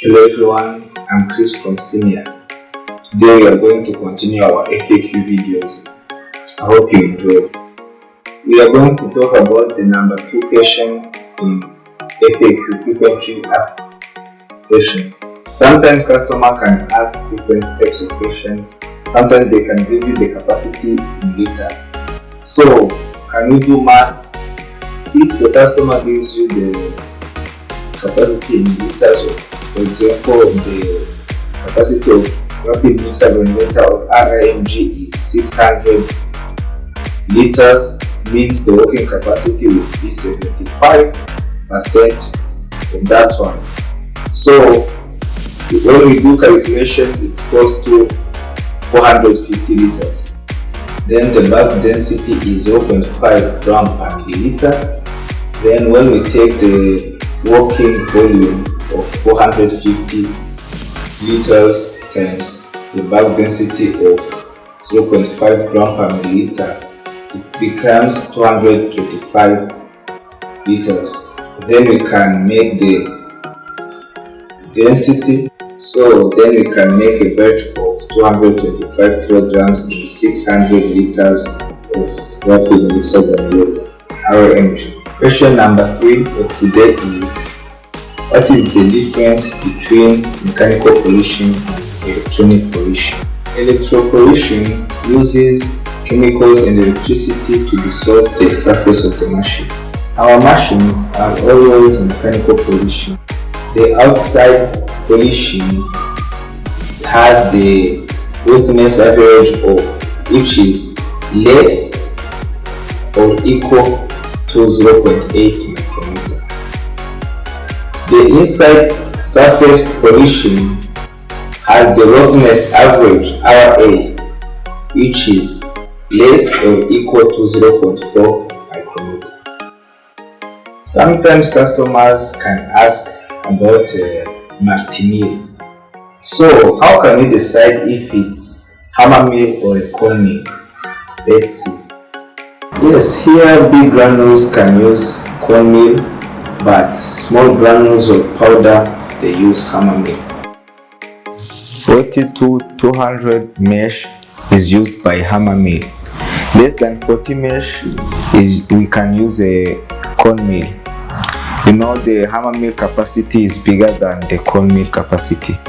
Hello everyone, I'm Chris from Senieer. Today we are going to continue our FAQ videos. I hope you enjoy. We are going to talk about the number 2 question in FAQ, frequently asked questions. Sometimes customer can ask different types of questions. Sometimes they can give you the capacity in liters. So can we do math? If the customer gives you the capacity in liters of, for example, the capacity of rapid mixer blender or RMG is 600 liters, means the working capacity will be 75% of that one. So when we do calculations, it goes to 450 liters. Then the bulk density is 0.5 gram per milliliter. Then when we take the working volume of 450 liters times the bulk density of 0.5 gram per milliliter, it becomes 225 liters. Then we can make the density, so then we can make a batch of 225 kilograms in 600 liters of rapid mixer blender RMG. Question number 3 of today is, what is the difference between mechanical polishing and electronic polishing? Electropolishing uses chemicals and electricity to dissolve the surface of the machine. Our machines are always mechanical polishing. The outside polishing has the roughness average of which is less or equal to 0.8 micrometer. The inside surface polishing has the roughness average RA, which is less or equal to 0.4 micrometer. Sometimes customers can ask about Martinier. So how can we decide if it's hammer mill or a cone mill? Let's see. Yes, here big granules can use cone mill, but small granules of powder they use hammer mill. 40 to 200 mesh is used by hammer mill. Less than 40 mesh we can use a cone mill. You know, the hammer mill capacity is bigger than the cone mill capacity.